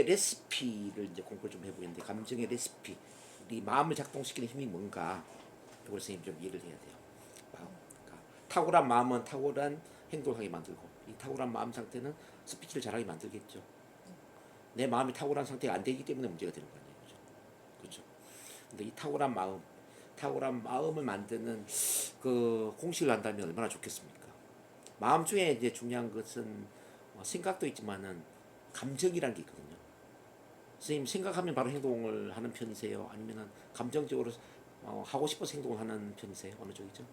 레시피를 이제 공부를 좀 해보겠는데, 감정의 레시피, 우리 마음을 작동시키는 힘이 뭔가, 이걸 선생님 좀 이해를 해야 돼요. 마음. 그러니까 탁월한 마음은 탁월한 행동을 하게 만들고, 이 탁월한 마음 상태는 스피치를 잘하게 만들겠죠. 내 마음이 탁월한 상태가 안 되기 때문에 문제가 되는 거 아니에요, 그죠? 그렇죠. 근데 이 탁월한 마음을 만드는 그 공식을 한다면 얼마나 좋겠습니까? 마음 중에 이제 중요한 것은 생각도 있지만은 감정이라는 게 있거든요. 선생님 생각하면 바로 행동을 하는 편이세요? 아니면은 감정적으로 하고 싶어서 행동을 하는 편이세요? 어느 쪽이죠?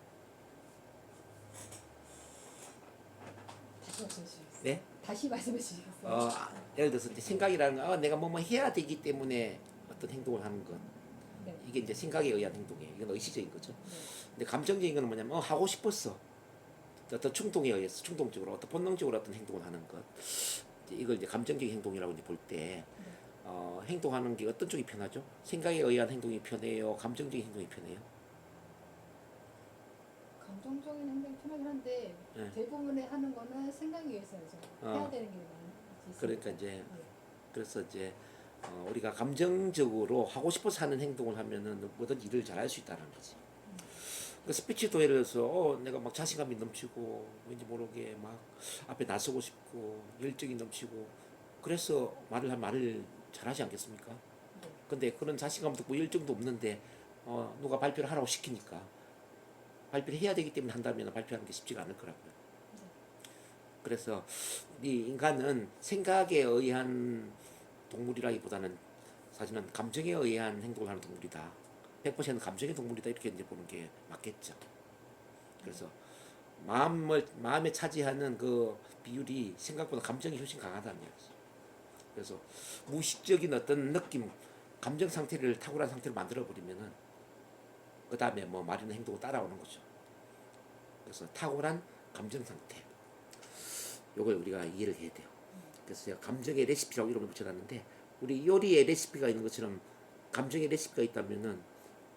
다시 말씀해 주시겠어요? 네? 다시 말씀해 주시겠어요? 예를 들어서 이제 생각이라는 건 내가 뭐뭐 해야 되기 때문에 어떤 행동을 하는 것, 네. 이게 이제 생각에 의한 행동이에요. 이건 의식적인 거죠. 네. 근데 감정적인 건 뭐냐면 하고 싶었어. 어떤 충동에 의해서 충동적으로 어떤 본능적으로 어떤 행동을 하는 것. 이걸 이제 감정적인 행동이라고 이제 볼 때 행동하는 게 어떤 쪽이 편하죠? 생각에 의한 행동이 편해요? 감정적인 행동이 편해요? 감정적인 행동이 편하긴 한데 네. 대부분의 하는 거는 생각에 의해서죠. 해야 되는 게 많이 있으니까. 그러니까 이제 네. 그래서 이제 우리가 감정적으로 하고 싶어서 하는 행동을 하면은 뭐든 일을 잘할 수 있다는 거지. 그 스피치도 예를 들어서 내가 막 자신감이 넘치고 왠지 모르게 막 앞에 나서고 싶고 열정이 넘치고 그래서 말을 잘하지 않겠습니까? 네. 근데 그런 자신감도 없고 열정도 없는데 누가 발표를 하라고 시키니까 발표를 해야 되기 때문에 한다면 발표하는 게 쉽지가 않을 거라고요. 네. 그래서 이 인간은 생각에 의한 동물이라기보다는 사실은 감정에 의한 행동을 하는 동물이다. 100% 감정의 동물이다 이렇게 이제 보는 게 맞겠죠. 그래서 마음에 차지하는 그 비율이 생각보다 감정이 훨씬 강하다는 얘기죠. 그래서 무의식적인 어떤 느낌, 감정 상태를 탁월한 상태로 만들어 버리면은 그 다음에 뭐 말이나 행동을 따라오는 거죠. 그래서 탁월한 감정 상태. 요걸 우리가 이해를 해야 돼요. 그래서 제가 감정의 레시피라고 이름을 붙여놨는데 우리 요리의 레시피가 있는 것처럼 감정의 레시피가 있다면은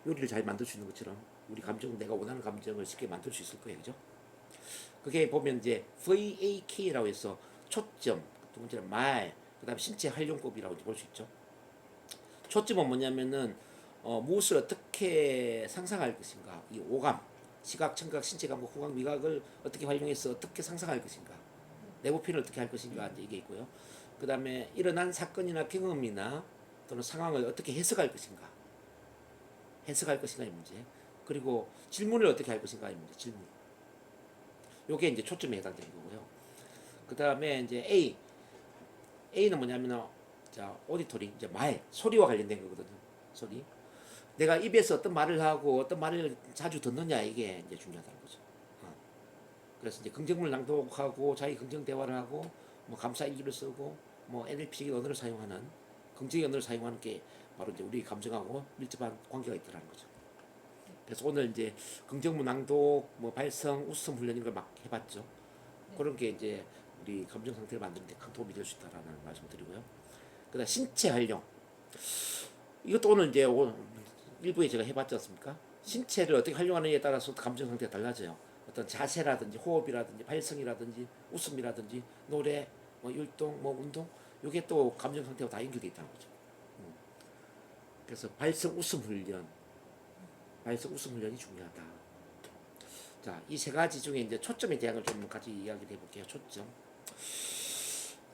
요리를 잘 만들 수 있는 것처럼 우리 감정 내가 원하는 감정을 쉽게 만들 수 있을 거예요, 그죠? 그게 보면 이제 VAK라고 해서 초점, 두 번째는 말, 그다음 신체 활용법이라고 볼 수 있죠. 초점은 뭐냐면은 무엇을 어떻게 상상할 것인가, 이 오감, 시각, 청각, 신체 감각, 후각, 미각을 어떻게 활용해서 어떻게 상상할 것인가, 내부 표현을 어떻게 할 것인가 이제 이게 있고요. 그 다음에 일어난 사건이나 경험이나 또는 상황을 어떻게 해석할 것인가, 해석할 것인가의 문제. 그리고 질문을 어떻게 할 것인가의 문제, 질문. 요게 이제 초점에 해당되는 거고요. 그 다음에 이제 A는 뭐냐면 자 오디토리 이제 말 소리와 관련된 거거든요. 소리. 내가 입에서 어떤 말을 하고 어떤 말을 자주 듣느냐 이게 이제 중요하다는 거죠. 그래서 이제 긍정물 낭독하고 자기 긍정 대화를 하고 뭐 감사 일기를 쓰고 뭐 NLP적인 언어를 사용하는 긍정의 언어를 사용하는 게 바로 이제 우리 감정하고 밀접한 관계가 있다는 거죠. 그래서 오늘 이제 긍정문 낭독, 뭐 발성, 웃음 훈련 이런 걸 막 해봤죠. 네. 그런 게 이제 우리 감정 상태를 만드는 데 큰 도움이 될 수 있다라는 말씀을 드리고요. 그다음 신체 활용. 이것도 오늘 이제 일부에 제가 해봤지 않습니까? 신체를 어떻게 활용하느냐에 따라서 감정 상태가 달라져요. 어떤 자세라든지 호흡이라든지 발성이라든지 웃음이라든지 노래, 뭐 율동, 뭐 운동, 이게 또 감정 상태와 다 연결돼 있다는 거죠. 그래서 발성 웃음 훈련이 중요하다. 자, 이 세 가지 중에 이제 초점에 대한 걸 좀 같이 이야기를 해볼게요. 초점.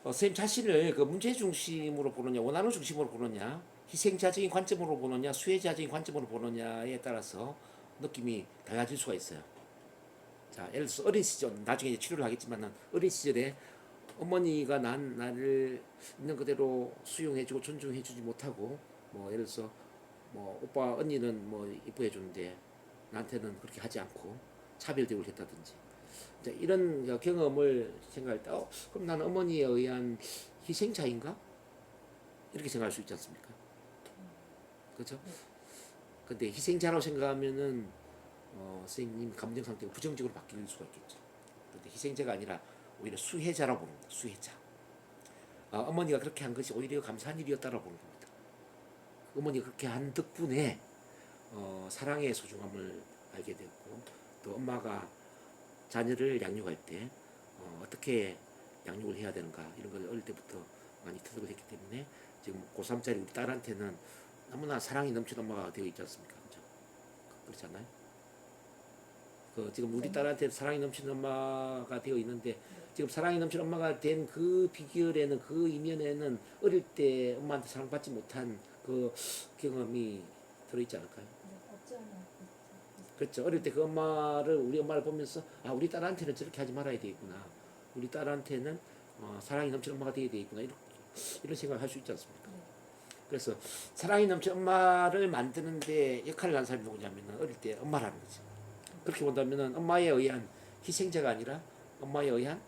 선생님 자신을 그 문제 중심으로 보느냐, 원하는 중심으로 보느냐, 희생자적인 관점으로 보느냐, 수혜자적인 관점으로 보느냐에 따라서 느낌이 달라질 수가 있어요. 자, 예를 들어서 어린 시절, 나중에 이제 치료를 하겠지만 어린 시절에 어머니가 나를 있는 그대로 수용해주고 존중해주지 못하고, 뭐 예를 들어서 뭐 오빠 언니는 뭐 이뻐해 주는데 나한테는 그렇게 하지 않고 차별 대우를 했다든지 이런 경험을 생각할 때 그럼 나는 어머니에 의한 희생자인가? 이렇게 생각할 수 있지 않습니까? 그렇죠? 근데 희생자라고 생각하면은 선생님 감정 상태가 부정적으로 바뀔 수가 있겠죠. 근데 희생자가 아니라 오히려 수혜자라고 보는 겁니다. 수혜자. 어머니가 그렇게 한 것이 오히려 감사한 일이었다라고 보는 겁니다. 어머니가 그렇게 한 덕분에 사랑의 소중함을 알게 됐고 또 엄마가 자녀를 양육할 때 어떻게 양육을 해야 되는가 이런 걸 어릴 때부터 많이 터득을 했기 때문에 지금 고3짜리 우리 딸한테는 너무나 사랑이 넘치는 엄마가 되어 있지 않습니까? 그죠? 그렇지 않나요? 그 지금 우리 네. 딸한테 사랑이 넘치는 엄마가 되어 있는데 네. 지금 사랑이 넘치는 엄마가 된 그 비결에는 그 이면에는 어릴 때 엄마한테 사랑받지 못한 그 경험이 들어있지 않을까요? 네. 없지 않아 있죠. 그렇죠. 어릴 때 그 엄마를 우리 엄마를 보면서 아 우리 딸한테는 저렇게 하지 말아야 되겠구나. 우리 딸한테는 사랑이 넘치는 엄마가 되어야 되겠구나. 이런 생각을 할 수 있지 않습니까? 네. 그래서 사랑이 넘치는 엄마를 만드는데 역할을 한 사람이 누구냐면 어릴 때 엄마라는 거죠. 그렇게 본다면 엄마에 의한 희생자가 아니라 엄마에 의한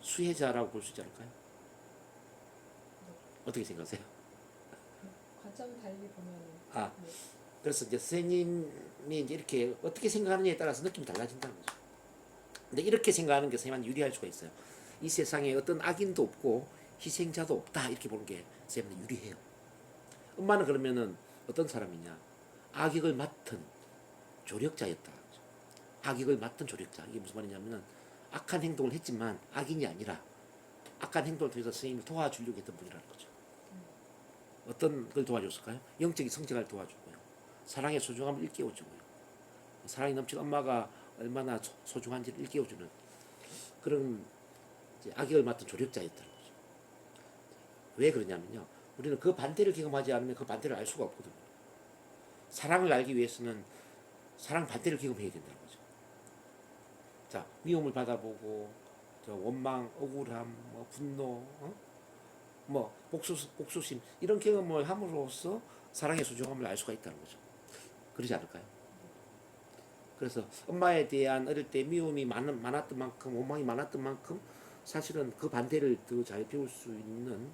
수혜자라고 볼 수 있지 않을까요? 어떻게 생각하세요? 관점 달리 보면은 아 네. 그래서 이제 선생님이 이제 이렇게 어떻게 생각하느냐에 따라서 느낌이 달라진다는 거죠. 근데 이렇게 생각하는 게 선생님한테 유리할 수가 있어요. 이 세상에 어떤 악인도 없고 희생자도 없다 이렇게 보는 게 선생님한테 유리해요. 엄마는 그러면은 어떤 사람이냐? 악역을 맡은 조력자였다. 악역을 맡은 조력자. 이게 무슨 말이냐면은 악한 행동을 했지만 악인이 아니라 악한 행동을 통해서 선생님을 도와주려고 했던 분이라는 거죠. 어떤 걸 도와줬을까요? 영적인 성장을 도와주고요. 사랑의 소중함을 일깨워주고요. 사랑이 넘치는 엄마가 얼마나 소중한지를 일깨워주는 그런 이제 악역을 맡은 조력자였다는 거죠. 왜 그러냐면요. 우리는 그 반대를 경험하지 않으면 그 반대를 알 수가 없거든요. 사랑을 알기 위해서는 사랑 반대를 경험해야 된다는 거죠. 자, 미움을 받아보고, 저 원망, 억울함, 뭐 분노, 뭐 복수심 이런 경험을 함으로써 사랑의 소중함을 알 수가 있다는 거죠. 그러지 않을까요? 그래서 엄마에 대한 어릴 때 미움이 많았던 만큼 원망이 많았던 만큼 사실은 그 반대를 더 잘 배울 수 있는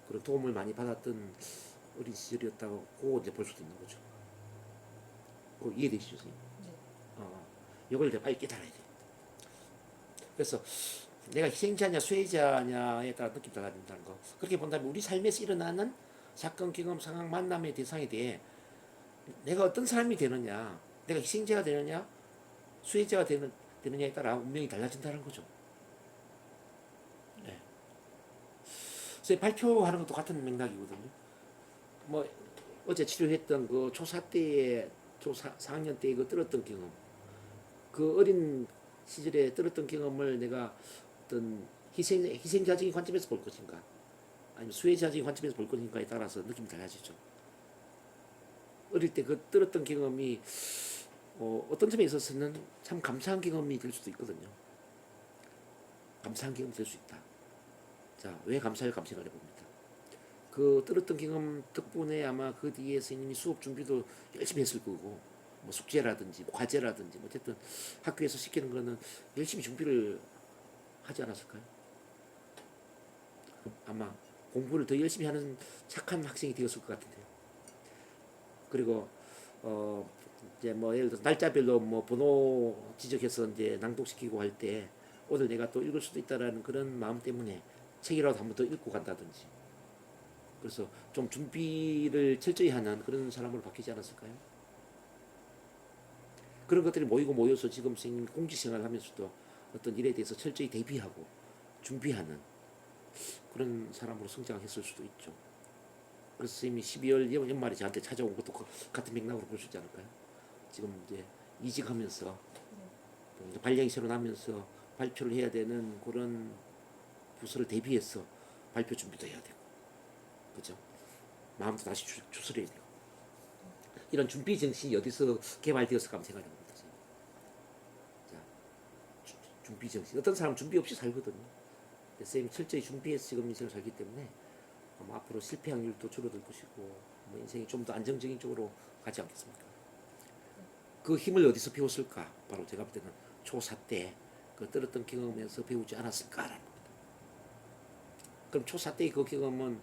그런 도움을 많이 받았던 어린 시절이었다고 이제 볼 수도 있는 거죠. 이해되시죠, 선생님? 네. 이걸 내가 빨리 깨달아야 돼. 그래서 내가 희생자냐 수혜자냐에 따라 느낌 달라진다는 거. 그렇게 본다면 우리 삶에서 일어나는 사건, 경험, 상황, 만남의 대상에 대해 내가 어떤 사람이 되느냐, 내가 희생자가 되느냐, 수혜자가 되느냐에 따라 운명이 달라진다는 거죠. 네. 그래서 발표하는 것도 같은 맥락이거든요. 뭐 어제 치료했던 그 초4 때의 초4 4학년 때 그 들었던 경험, 그 어린 시절에 들었던 경험을 내가 어떤 희생자적인 관점에서 볼 것인가, 아니면 수혜자적인 관점에서 볼 것인가에 따라서 느낌이 달라지죠. 어릴 때 그 들었던 경험이 어떤 점에 있어서는 참 감사한 경험이 될 수도 있거든요. 감사한 경험이 될 수 있다. 자, 왜 감사할 감정을 해봅니다. 그 들었던 경험 덕분에 아마 그 뒤에 선생님이 수업 준비도 열심히 했을 거고, 뭐 숙제라든지 뭐 과제라든지 뭐 어쨌든 학교에서 시키는 거는 열심히 준비를 하지 않았을까요? 아마 공부를 더 열심히 하는 착한 학생이 되었을 것 같은데요. 그리고 이제 뭐 예를 들어 날짜별로 뭐 번호 지적해서 이제 낭독시키고 할 때 오늘 내가 또 읽을 수도 있다라는 그런 마음 때문에 책이라도 한 번 더 읽고 간다든지, 그래서 좀 준비를 철저히 하는 그런 사람으로 바뀌지 않았을까요? 그런 것들이 모이고 모여서 지금 선생님 공직생활을 하면서도 어떤 일에 대해서 철저히 대비하고 준비하는 그런 사람으로 성장했을 수도 있죠. 그래서 선생님이 12월 연말에 저한테 찾아온 것도 같은 맥락으로 볼 수 있지 않을까요? 지금 이제 이직하면서 이제 발령이 새로 나면서 발표를 해야 되는 그런 부서를 대비해서 발표 준비도 해야 되고, 그죠? 마음도 다시 추스려야 되고, 이런 준비 정신이 어디서 개발되었을까 한번 생각해 봅니다. 자, 준비 정신. 어떤 사람은 준비 없이 살거든요. 선생님이 철저히 준비해서 지금 인생을 살기 때문에 앞으로 실패 확률도 줄어들 것이고, 뭐 인생이 좀 더 안정적인 쪽으로 가지 않겠습니까? 그 힘을 어디서 배웠을까? 바로 제가 볼 때는 초4 때 그 들었던 경험에서 배우지 않았을까라는 겁니다. 그럼 초4 때의 그 경험은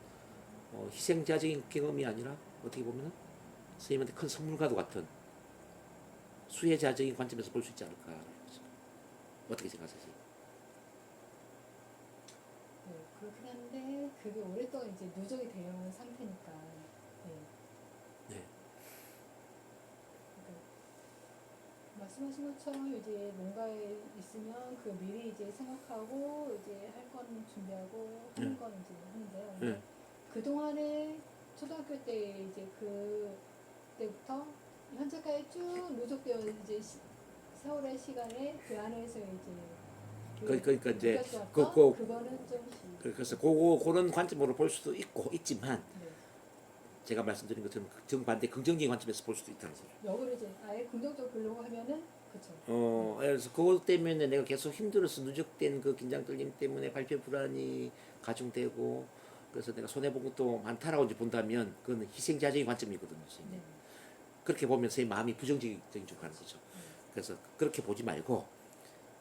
희생자적인 경험이 아니라 어떻게 보면 선생님한테 큰 선물과도 같은 수혜자적인 관점에서 볼 수 있지 않을까. 어떻게 생각하세요? 네, 그렇긴 한데 그게 오랫동안 이제 누적이 되어 있는 상태니까. 네. 네. 그러니까 말씀하신 것처럼 이제 뭔가에 있으면 그 미리 이제 생각하고 이제 할 건 준비하고 하는 건 이제 하는데요. 근데 그 동안에 초등학교 때 이제 그 때부터 현재까지 쭉 누적되어 이제 세월의 시간에 그 안에서 이제 그러니까 이제 느꼈었던 그 그거는 좀 그래서 그런 관점으로 볼 수도 있지만 네. 제가 말씀드린 것처럼 정반대 긍정적인 관점에서 볼 수도 있다는 거죠. 역으로 이제 아예 긍정적으로 보려고 하면은 그쵸. 그래서 그것 때문에 내가 계속 힘들어서 누적된 그 긴장 떨림 때문에 발표 불안이 가중되고 그래서 내가 손해 본 것도 많다라고 이제 본다면 그건 희생자적인 관점이거든요. 선생님. 네. 그렇게 보면 제 마음이 부정적인 쪽으로 가는 거죠. 그래서 그렇게 보지 말고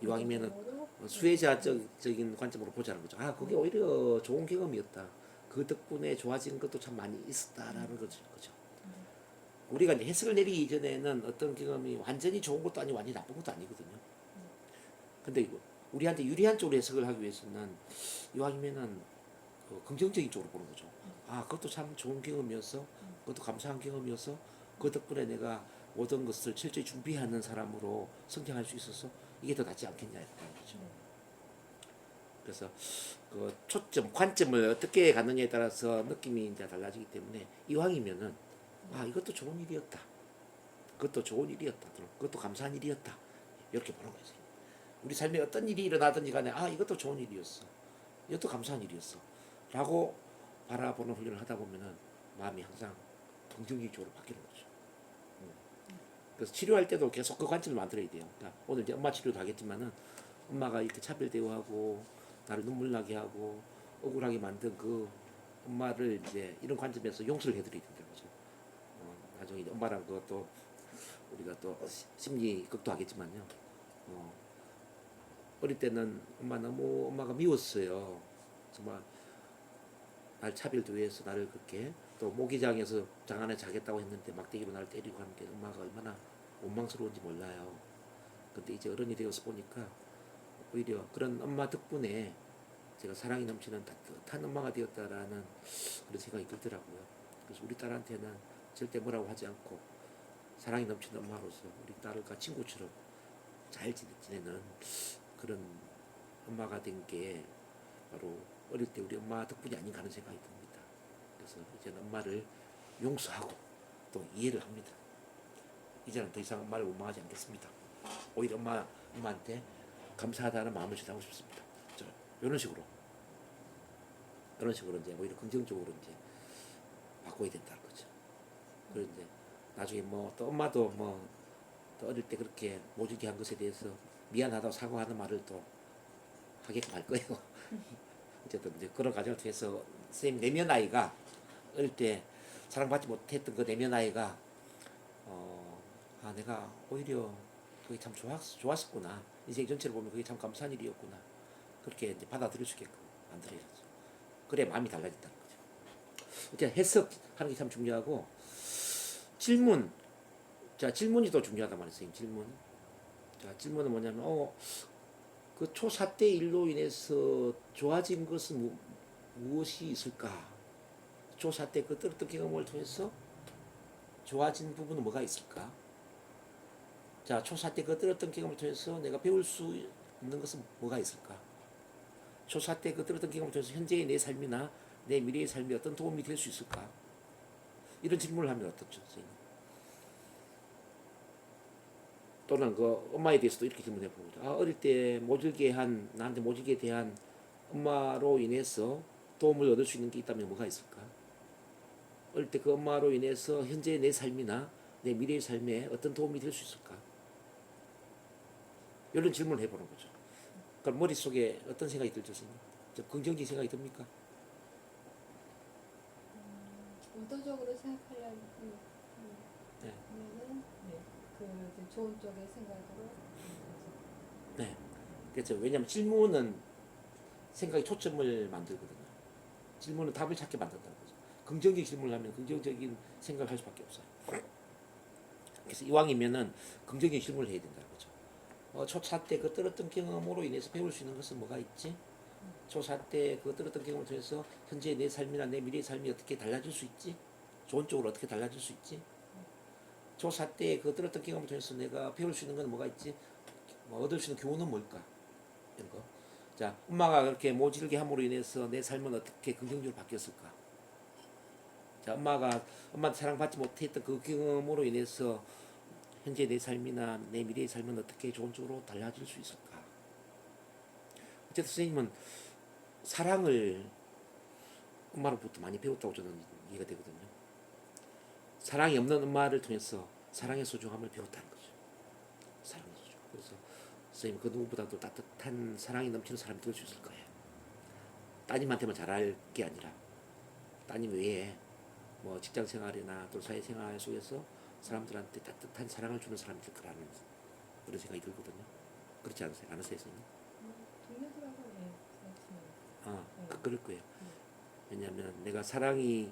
이왕이면은 긍정적으로, 수혜자적인 관점으로 보자는 거죠. 아, 그게 오히려 좋은 경험이었다. 그 덕분에 좋아진 것도 참 많이 있었다라는 거죠. 우리가 이제 해석을 내리기 이전에는 어떤 경험이 완전히 좋은 것도 아니고 완전히 나쁜 것도 아니거든요. 근데 이거 우리한테 유리한 쪽으로 해석을 하기 위해서는 이왕이면은 긍정적인 쪽으로 보는 거죠. 아, 그것도 참 좋은 경험이었어. 그것도 감사한 경험이었어. 그 덕분에 내가 모든 것을 철저히 준비하는 사람으로 성장할 수 있어서 이게 더 낫지 않겠냐는 거죠. 그래서 그 초점, 관점을 어떻게 갖느냐에 따라서 느낌이 이제 달라지기 때문에 이왕이면은 아, 이것도 좋은 일이었다. 그것도 좋은 일이었다. 그것도 감사한 일이었다. 이렇게 보는 거죠. 우리 삶에 어떤 일이 일어나든지 간에 아, 이것도 좋은 일이었어. 이것도 감사한 일이었어. 라고 바라보는 훈련을 하다 보면은 마음이 항상 긍정적인 쪽으로 바뀌는 거죠. 그래서 치료할 때도 계속 그 관점을 만들어야 돼요. 그러니까 오늘 이제 엄마 치료도 하겠지만은 엄마가 이렇게 차별 대우하고 나를 눈물 나게 하고 억울하게 만든 그 엄마를 이제 이런 관점에서 용서를 해드려야 된다는 거죠. 나중에 이제 엄마랑 그것도 우리가 또 심리극도 하겠지만요. 어릴 때는 엄마가 미웠어요. 정말 날 차별 대우해서 나를 그렇게 또 모기장에서 장 안에 자겠다고 했는데 막대기로 나를 때리고 하는 게 엄마가 얼마나 원망스러운지 몰라요. 근데 이제 어른이 되어서 보니까 오히려 그런 엄마 덕분에 제가 사랑이 넘치는 따뜻한 엄마가 되었다라는 그런 생각이 들더라고요. 그래서 우리 딸한테는 절대 뭐라고 하지 않고 사랑이 넘치는 엄마로서 우리 딸과 친구처럼 잘 지내는 그런 엄마가 된 게 바로 어릴 때 우리 엄마 덕분이 아닌가 하는 생각이 듭니다. 그래서 이제는 엄마를 용서하고 또 이해를 합니다. 이제는 더 이상 엄마를 원망하지 않겠습니다. 오히려 엄마한테 감사하다는 마음을 전하고 싶습니다. 이런 식으로 이제 오히려 긍정적으로 이제 바꿔야 된다는 거죠. 그리고 이제 나중에 뭐 또 엄마도 뭐 또 어릴 때 그렇게 모질게 한 것에 대해서 미안하다고 사과하는 말을 또 하게끔 할 거예요. 어쨌든 이제 그런 과정을 통해서 선생님 내면 아이가 어릴 때 사랑받지 못했던 그 내면 아이가 아, 내가 오히려 그게 참 좋았었구나. 인생 전체를 보면 그게 참 감사한 일이었구나. 그렇게 이제 받아들일 수 있게끔 만들어야죠. 그래 마음이 달라진다는 거죠. 이제 해석하는 게 참 중요하고 질문이 또 중요하단 말이에요. 선생님 질문. 자, 질문은 뭐냐면 그 초사태 일로 인해서 좋아진 것은 무엇이 있을까? 초사태 그 떨었던 경험을 통해서 좋아진 부분은 뭐가 있을까? 자, 초사태 그 떨었던 경험을 통해서 내가 배울 수 있는 것은 뭐가 있을까? 초사태 그 떨었던 경험을 통해서 현재의 내 삶이나 내 미래의 삶에 어떤 도움이 될 수 있을까? 이런 질문을 하면 어떻죠, 선생님? 또는 그 엄마에 대해서도 이렇게 질문해 봅니다. 아, 어릴 때 나한테 모질게 대한 엄마로 인해서 도움을 얻을 수 있는 게 있다면 뭐가 있을까? 어릴 때 그 엄마로 인해서 현재의 내 삶이나 내 미래의 삶에 어떤 도움이 될 수 있을까? 이런 질문을 해보는 거죠. 그럼 머릿속에 어떤 생각이 들죠, 선생님? 좀 긍정적인 생각이 듭니까? 의도적으로 생각하려면 네. 그 이제 좋은 쪽의 생각으로 네. 그렇죠. 왜냐하면 질문은 생각의 초점을 만들거든요. 질문은 답을 찾게 만든다는 거죠. 긍정적인 질문을 하면 긍정적인 생각을 할 수밖에 없어요. 그래서 이왕이면은 긍정적인 질문을 해야 된다는 거죠. 초사 때 그 떨었던 경험으로 인해서 배울 수 있는 것은 뭐가 있지? 초사 때 그 떨었던 경험을 통해서 현재 내 삶이나 내 미래의 삶이 어떻게 달라질 수 있지? 좋은 쪽으로 어떻게 달라질 수 있지? 초4 때 그 들었던 경험을 통해서 내가 배울 수 있는 건 뭐가 있지? 뭐 얻을 수 있는 교훈은 뭘까? 이런 거. 자, 엄마가 그렇게 모질게 함으로 인해서 내 삶은 어떻게 긍정적으로 바뀌었을까? 자, 엄마한테 사랑받지 못했던 그 경험으로 인해서 현재 내 삶이나 내 미래의 삶은 어떻게 좋은 쪽으로 달라질 수 있을까? 어쨌든 선생님은 사랑을 엄마로부터 많이 배웠다고 저는 이해가 되거든요. 사랑이 없는 엄마를 통해서 사랑의 소중함을 배웠다는 거죠. 사랑의 소중. 그래서 선생님 그 누구보다도 따뜻한 사랑이 넘치는 사람이 될 수 있을 거예요. 따님한테만 잘할 게 아니라 따님 외에 뭐 직장 생활이나 또 사회 생활 속에서 사람들한테 따뜻한 사랑을 주는 사람이 될 거라는 그런 생각이 들거든요. 그렇지 않으세요? 선생님? 동료들하고 예, 그렇지만 그럴 거예요. 왜냐하면 내가 사랑이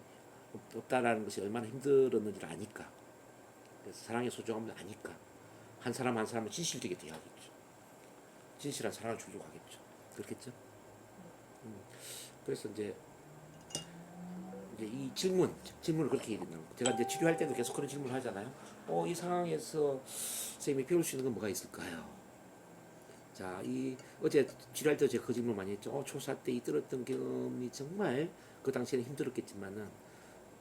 없다라는 것이 얼마나 힘들었는지를 아니까. 그래서 사랑의 소중함을 아니까 한 사람 한 사람을 진실되게 대하겠죠. 진실한 사랑을 주려고 하겠죠. 그렇겠죠? 그래서 이제 이 질문을 그렇게 해야 된다는 거. 제가 이제 치료할 때도 계속 그런 질문을 하잖아요. 이 상황에서 선생님이 배울 수 있는 건 뭐가 있을까요? 자, 어제 치료할 때 제가 그 질문 많이 했죠. 초4 때 이 들었던 경험이 정말 그 당시에는 힘들었겠지만은,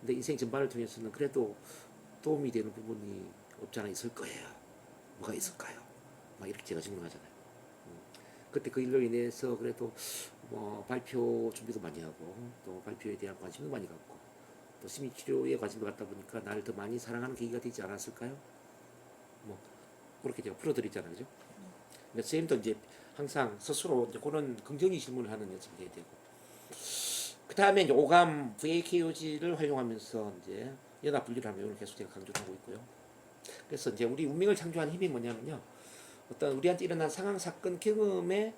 근데 인생 전반을 통해서는 그래도 도움이 되는 부분이 없지 않아 있을 거예요. 뭐가 있을까요? 막 이렇게 제가 질문하잖아요. 그때 그 일로 인해서 그래도 뭐 발표 준비도 많이 하고 또 발표에 대한 관심도 많이 갖고 또 심리치료에 관심도 갖다 보니까 나를 더 많이 사랑하는 계기가 되지 않았을까요? 뭐 그렇게 제가 풀어드리잖아요, 그죠? 근데 선생님도 이제 항상 스스로 이제 그런 긍정의 질문을 하는 연습을 해야 되고, 그 다음에 이제 오감 VAKOG를 활용하면서 이제 연합 분리를 하면 이걸 계속 제가 강조를 하고 있고요. 그래서 이제 우리 운명을 창조한 힘이 뭐냐면요, 어떤 우리한테 일어난 상황 사건 경험에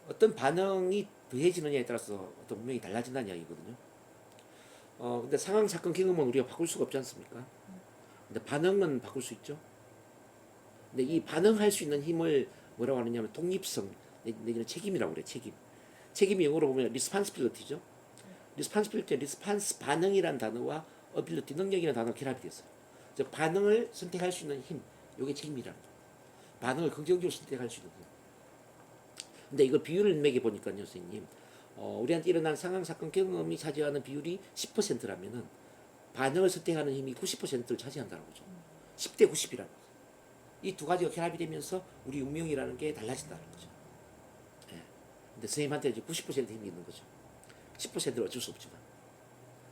어떤 반응이 더해지느냐에 따라서 어떤 운명이 달라진다는 이야기거든요. 근데 상황 사건 경험은 우리가 바꿀 수가 없지 않습니까? 근데 반응은 바꿀 수 있죠. 근데 이 반응할 수 있는 힘을 뭐라고 하느냐면 독립성 내지는 책임이라고 그래. 책임이 영어로 보면 responsibility죠. response 반응이란 단어와 ability 능력이라는 단어가 결합이 됐어요. 즉 반응을 선택할 수 있는 힘, 이게 책임이라는 거예요. 반응을 긍정적으로 선택할 수 있는 힘. 근데 이거 비율을 매겨 보니까요, 선생님, 우리한테 일어난 상황 사건 경험이 차지하는 비율이 10%라면은 반응을 선택하는 힘이 90%를 차지한다는 거죠. 10대 90이라는 거죠. 이 두 가지가 결합이 되면서 우리 운명이라는 게 달라진다는 거죠. 예. 근데 선생님한테 이제 90% 힘이 있는 거죠. 10%는 어쩔 수 없지만.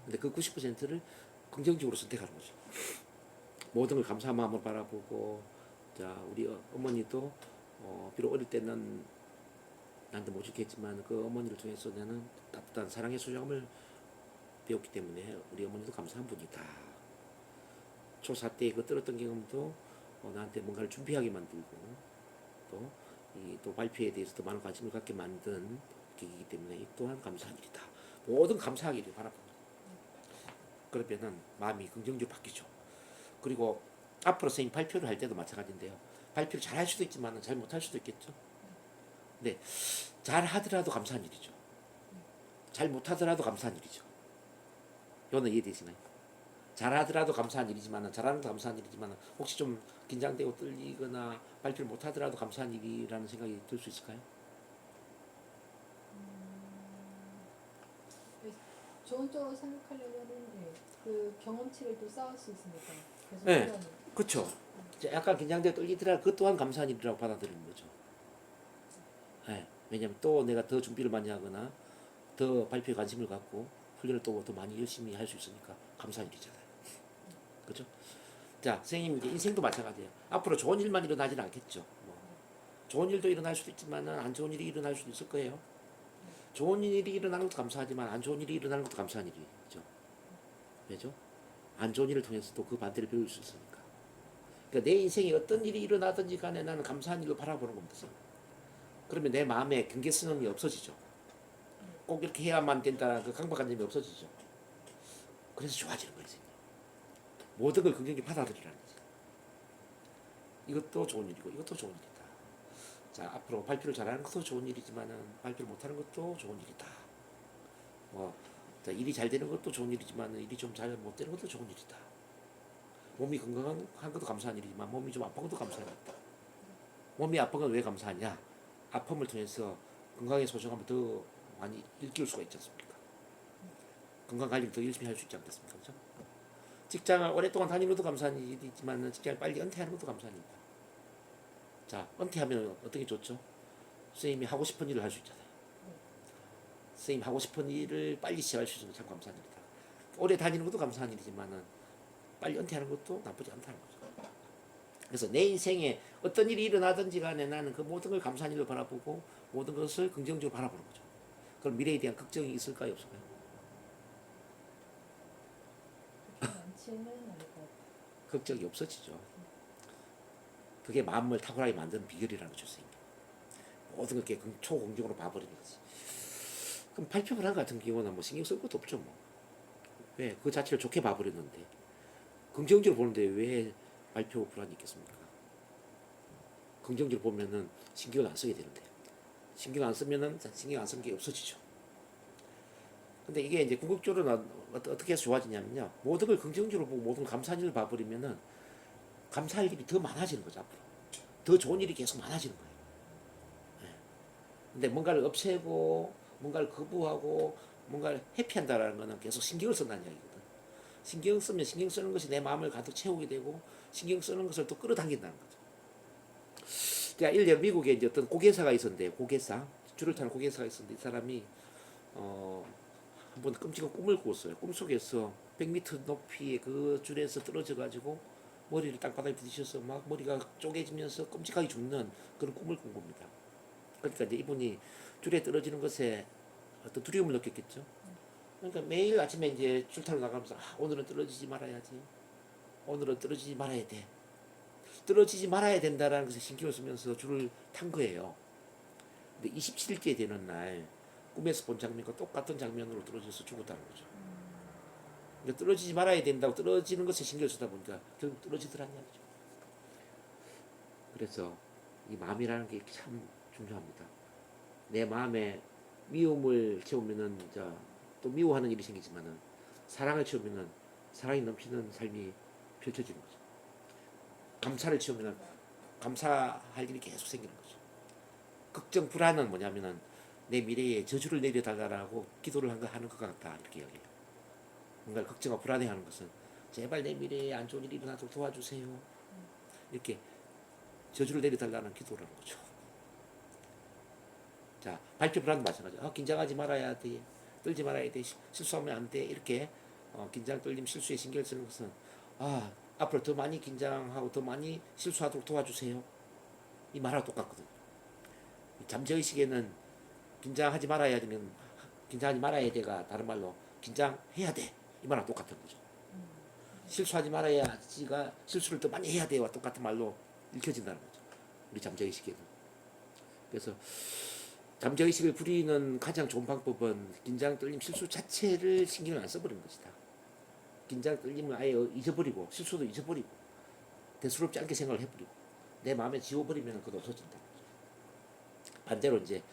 근데 그 90%를 긍정적으로 선택하는 거죠. 모든 걸 감사한 마음으로 바라보고, 자, 우리 어머니도, 비록 어릴 때는 나한테 모질겠지만 그 어머니를 통해서 나는 따뜻한 사랑의 소중함을 배웠기 때문에 우리 어머니도 감사한 분이다. 초4 때 그 들었던 경험도 나한테 뭔가를 준비하게 만들고 또 발표에 대해서도 많은 관심을 갖게 만든 계기이기 때문에 이 또한 감사한 일이다. 모든 감사하기를 바랍니다. 그러면은 마음이 긍정적으로 바뀌죠. 그리고 앞으로 선생님 발표를 할 때도 마찬가지인데요. 발표를 잘 할 수도 있지만 잘 못할 수도 있겠죠. 근데 잘 하더라도 감사한 일이죠. 잘 못하더라도 감사한 일이죠. 이거는 이해되시나요? 잘하더라도 감사한 일이지만 잘하는 것도 감사한 일이지만 혹시 좀 긴장되고 떨리거나 발표를 못하더라도 감사한 일이라는 생각이 들 수 있을까요? 좋은 쪽으로 생각하려면은 예, 그 경험치를 또 쌓을 수 있으니까 계속 네, 훈련을. 그렇죠. 약간 긴장되고 떨리더라도 그것 또한 감사한 일이라고 받아들이는 거죠. 네, 왜냐하면 또 내가 더 준비를 많이 하거나 더 발표에 관심을 갖고 훈련을 또 더 많이 열심히 할 수 있으니까 감사한 일이잖아요. 그렇죠? 자, 선생님 이제 인생도 마찬가지예요. 앞으로 좋은 일만 일어나지는 않겠죠. 뭐, 좋은 일도 일어날 수도 있지만 안 좋은 일이 일어날 수도 있을 거예요. 좋은 일이 일어나는 것도 감사하지만 안 좋은 일이 일어나는 것도 감사한 일이죠. 왜죠? 안 좋은 일을 통해서도 그 반대를 배울 수 있으니까. 그러니까 내 인생에 어떤 일이 일어나든지 간에 나는 감사한 일로 바라보는 겁니다. 그러면 내 마음에 경계성이 없어지죠. 꼭 이렇게 해야만 된다는 그 강박한 점이 없어지죠. 그래서 좋아지는 거예요. 모든 걸 긍정적으로 받아들이라는 거죠. 이것도 좋은 일이고 이것도 좋은 일이다. 자, 앞으로 발표를 잘하는 것도 좋은 일이지만 발표를 못하는 것도 좋은 일이다. 자, 일이 잘 되는 것도 좋은 일이지만 일이 좀 잘 못 되는 것도 좋은 일이다. 몸이 건강한 것도 감사한 일이지만 몸이 좀 아픈 것도 감사한 일이다. 몸이 아픈 건 왜 감사하냐? 아픔을 통해서 건강의 소중함을 더 많이 일깨울 수가 있지 않습니까? 건강 관리를 더 열심히 할 수 있지 않겠습니까? 그렇죠? 직장을 오랫동안 다니는 것도 감사한 일이지만 직장을 빨리 은퇴하는 것도 감사한 일이다. 자, 은퇴하면 어떻게 좋죠? 선생님이 하고 싶은 일을 할 수 있잖아요. 선생님 하고 싶은 일을 빨리 시작할 수 있는 참 감사한 일이다. 오래 다니는 것도 감사한 일이지만은 빨리 은퇴하는 것도 나쁘지 않다는 거죠. 그래서 내 인생에 어떤 일이 일어나든지 간에 나는 그 모든 걸 감사한 일로 바라보고 모든 것을 긍정적으로 바라보는 거죠. 그럼 미래에 대한 걱정이 있을까요, 없을까요? 그렇게 많지는 않을 것 같아요. 걱정이 없어지죠. 그게 마음을 탁월하게 만드는 비결이라는 거죠, 선생님. 모든 걸 이렇게 초긍정으로 봐버리는 거지. 그럼 발표 불안 같은 경우는 뭐 신경 쓸 것도 없죠, 뭐. 왜? 그 자체를 좋게 봐버렸는데. 긍정적으로 보는데 왜 발표 불안이 있겠습니까? 긍정적으로 보면은 신경을 안 쓰게 되는데. 신경 안 쓰면은 신경 안 쓰는 게 없어지죠. 근데 이게 이제 궁극적으로는 어떻게 해서 좋아지냐면요. 모든 걸 긍정적으로 보고 모든 걸 감사한 일을 봐버리면은 감사할 일이 더 많아지는 거죠, 앞으로. 더 좋은 일이 계속 많아지는 거예요. 예. 근데 뭔가를 없애고, 뭔가를 거부하고, 뭔가를 회피한다라는 거는 계속 신경을 쓴다는 이야기거든. 신경 쓰면 신경 쓰는 것이 내 마음을 가득 채우게 되고, 신경 쓰는 것을 또 끌어당긴다는 거죠. 자, 예를 들어 미국에 이제 어떤 고개사가 있었는데, 고개사, 줄을 타는 고개사가 있었는데, 이 사람이, 한번 끔찍한 꿈을 꿨어요. 꿈속에서 100m 높이의 그 줄에서 떨어져가지고, 머리를 땅바닥에 부딪혀서 막 머리가 쪼개지면서 끔찍하게 죽는 그런 꿈을 꾼 겁니다. 그러니까 이제 이분이 줄에 떨어지는 것에 어떤 두려움을 느꼈겠죠. 그러니까 매일 아침에 이제 줄 타러 나가면서 오늘은 떨어지지 말아야지. 오늘은 떨어지지 말아야 돼. 떨어지지 말아야 된다라는 것에 신경을 쓰면서 줄을 탄 거예요. 근데 27일째 되는 날 꿈에서 본 장면과 똑같은 장면으로 떨어져서 죽었다는 거죠. 그러니까 떨어지지 말아야 된다고 떨어지는 것에 신경을 쓰다 보니까 결국 떨어지더라는 얘기죠. 그래서 이 마음이라는 게 참 중요합니다. 내 마음에 미움을 채우면은 또 미워하는 일이 생기지만은 사랑을 채우면은 사랑이 넘치는 삶이 펼쳐지는 거죠. 감사를 채우면은 감사할 일이 계속 생기는 거죠. 걱정 불안은 뭐냐면은 내 미래에 저주를 내려달라고 기도를 하는 것 같다 이렇게 이야기해요. 뭔가 걱정과 불안해하는 것은 제발 내 미래에 안 좋은 일이 일어나도록 도와주세요. 이렇게 저주를 내려달라는 기도라는 거죠. 자, 발표 불안도 마찬가지야. 긴장하지 말아야 돼. 떨지 말아야 돼. 실수하면 안 돼. 이렇게 긴장, 떨림, 실수에 신경 쓰는 것은 앞으로 더 많이 긴장하고 더 많이 실수하도록 도와주세요. 이 말하고 똑같거든. 잠재의식에는 긴장하지 말아야 되면 긴장하지 말아야 돼가 다른 말로 긴장해야 돼. 이 말하고 똑같은 거죠. 실수하지 말아야지가 실수를 더 많이 해야 돼와 똑같은 말로 읽혀진다는 거죠. 우리 잠재의식에는. 그래서 잠재의식을 부리는 가장 좋은 방법은 긴장, 떨림, 실수 자체를 신경을 안 써버리는 것이다. 긴장, 떨림을 아예 잊어버리고 실수도 잊어버리고 대수롭지 않게 생각을 해버리고 내 마음에 지워버리면 그것도 없어진다는 거죠. 반대로 이제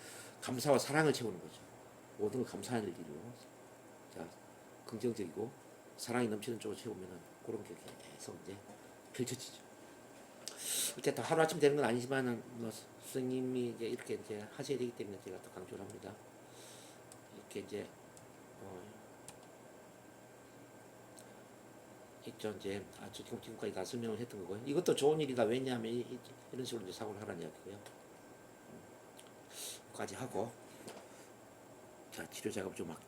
감사와 사랑을 채우는 거죠. 모든 걸 감사하는 일로 자, 긍정적이고 사랑이 넘치는 쪽으로 채우면은 그런 게 계속 이제 펼쳐지죠. 어쨌든 하루아침 되는 건 아니지만은 뭐 선생님이 이제 이렇게 이제 하셔야 되기 때문에 제가 또 강조를 합니다. 이렇게 이제 있죠. 이제 지금까지 다 설명을 했던 거고요. 이것도 좋은 일이다. 왜냐하면 이런 식으로 이제 사고를 하라는 이야기고요. 까지 하고 자 치료 작업 좀 할게요.